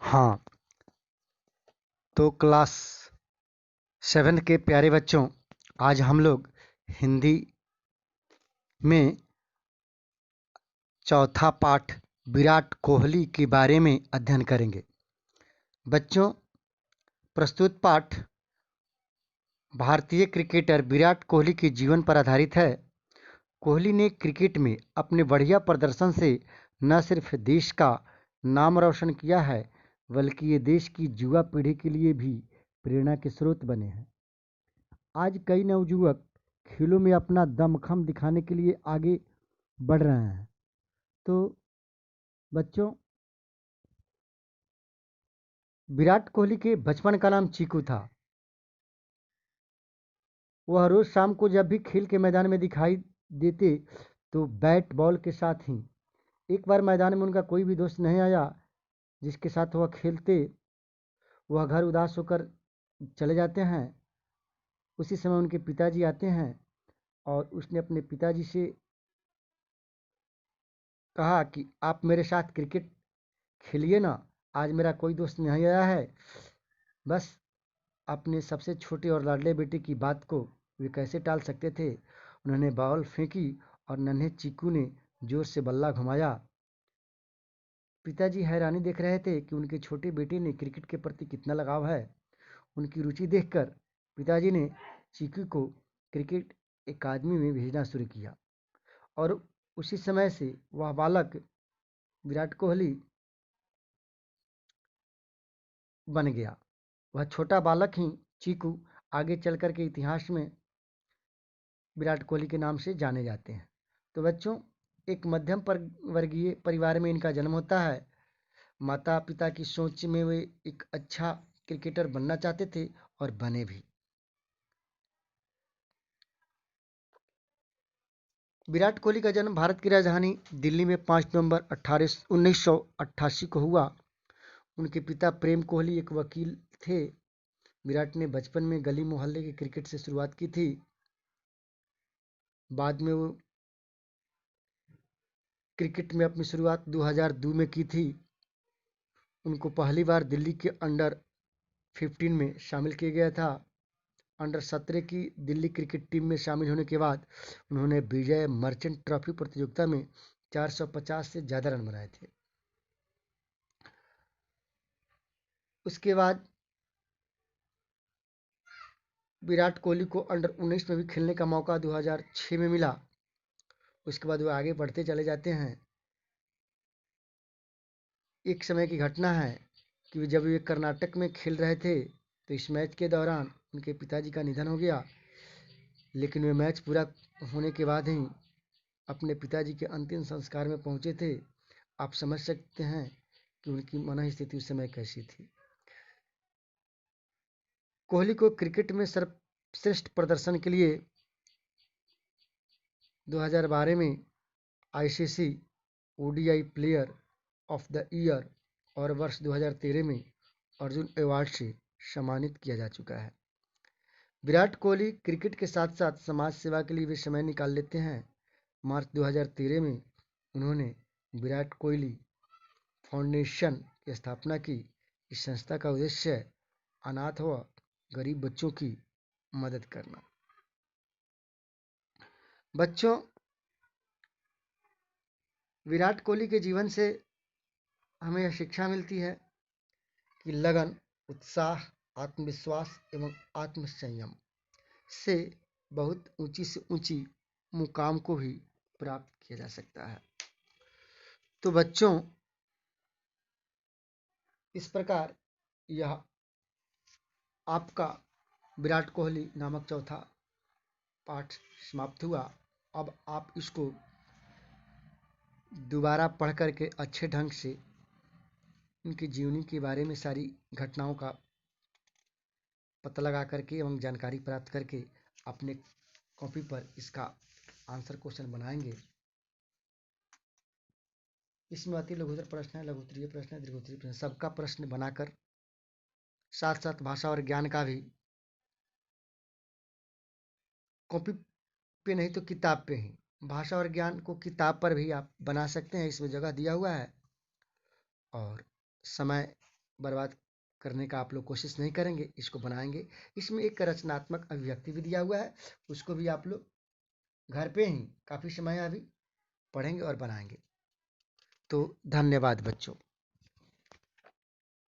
हाँ, तो क्लास 7 के प्यारे बच्चों, आज हम लोग हिंदी में चौथा पाठ विराट कोहली के बारे में अध्ययन करेंगे। बच्चों, प्रस्तुत पाठ भारतीय क्रिकेटर विराट कोहली के जीवन पर आधारित है। कोहली ने क्रिकेट में अपने बढ़िया प्रदर्शन से न सिर्फ देश का नाम रोशन किया है, बल्कि ये देश की युवा पीढ़ी के लिए भी प्रेरणा के स्रोत बने हैं। आज कई नवयुवक खेलों में अपना दमखम दिखाने के लिए आगे बढ़ रहे हैं। तो बच्चों, विराट कोहली के बचपन का नाम चीकू था। वह रोज शाम को जब भी खेल के मैदान में दिखाई देते तो बैट बॉल के साथ ही। एक बार मैदान में उनका कोई भी दोस्त नहीं आया जिसके साथ वह खेलते। वह घर उदास होकर चले जाते हैं। उसी समय उनके पिताजी आते हैं और उसने अपने पिताजी से कहा कि आप मेरे साथ क्रिकेट खेलिए ना, आज मेरा कोई दोस्त नहीं आया है। बस अपने सबसे छोटे और लाडले बेटे की बात को वे कैसे टाल सकते थे। उन्होंने बॉल फेंकी और नन्हे चीकू ने जोर से बल्ला घुमाया। पिताजी हैरानी देख रहे थे कि उनके छोटे बेटे ने क्रिकेट के प्रति कितना लगाव है। उनकी रुचि देखकर पिताजी ने चीकू को क्रिकेट अकादमी में भेजना शुरू किया और उसी समय से वह बालक विराट कोहली बन गया। वह छोटा बालक ही चीकू आगे चलकर के इतिहास में विराट कोहली के नाम से जाने जाते हैं। तो बच्चों, एक मध्यम वर्गीय परिवार में इनका जन्म होता है। माता पिता की सोच में वे एक अच्छा क्रिकेटर बनना चाहते थे और बने भी। विराट कोहली का जन्म भारत की राजधानी दिल्ली में 5 नवंबर 1988 को हुआ। उनके पिता प्रेम कोहली एक वकील थे। विराट ने बचपन में गली मोहल्ले के क्रिकेट से शुरुआत की थी। बाद में वो क्रिकेट में अपनी शुरुआत 2002 में की थी। उनको पहली बार दिल्ली के अंडर 15 में शामिल किया गया था। अंडर 17 की दिल्ली क्रिकेट टीम में शामिल होने के बाद उन्होंने विजय मर्चेंट ट्रॉफी प्रतियोगिता में 450 से ज़्यादा रन बनाए थे। उसके बाद विराट कोहली को अंडर 19 में भी खेलने का मौका 2006 में मिला। उसके बाद वो आगे बढ़ते चले जाते हैं। एक समय की घटना है कि जब वे कर्नाटक में खेल रहे थे तो इस मैच के दौरान उनके पिताजी का निधन हो गया। लेकिन वे मैच पूरा होने के बाद ही अपने पिताजी के अंतिम संस्कार में पहुंचे थे। आप समझ सकते हैं कि उनकी मनःस्थिति उस समय कैसी थी। कोहली को क्रिकेट में सर्वश्रेष्ठ प्रदर्शन के लिए 2012 में ICC ODI player of the year और वर्ष 2013 में अर्जुन अवार्ड से सम्मानित किया जा चुका है। विराट कोहली क्रिकेट के साथ साथ समाज सेवा के लिए भी समय निकाल लेते हैं। मार्च 2013 में उन्होंने विराट कोहली फाउंडेशन की स्थापना की। इस संस्था का उद्देश्य है अनाथ व गरीब बच्चों की मदद करना। बच्चों, विराट कोहली के जीवन से हमें यह शिक्षा मिलती है कि लगन, उत्साह, आत्मविश्वास एवं आत्मसंयम से बहुत ऊंची से ऊंची मुकाम को भी प्राप्त किया जा सकता है। तो बच्चों, इस प्रकार यह आपका विराट कोहली नामक चौथा पाठ समाप्त हुआ। अब आप इसको दोबारा पढ़ करके अच्छे ढंग से उनकी जीवनी के बारे में सारी घटनाओं का पता लगा करके एवं जानकारी प्राप्त करके अपने कॉपी पर इसका आंसर क्वेश्चन बनाएंगे। इसमें अति लघुत्तर प्रश्न है, लघुत्तरीय प्रश्न है, दीर्घोत्तरीय प्रश्न, सबका प्रश्न बनाकर साथ साथ भाषा और ज्ञान का भी कॉपी पे नहीं तो किताब पे ही। भाषा और ज्ञान को किताब पर भी आप बना सकते हैं, इसमें जगह दिया हुआ है। और समय बर्बाद करने का आप लोग कोशिश नहीं करेंगे, इसको बनाएंगे। इसमें एक रचनात्मक अभिव्यक्ति भी दिया हुआ है, उसको भी आप लोग घर पे ही काफ़ी समय अभी पढ़ेंगे और बनाएंगे। तो धन्यवाद बच्चों।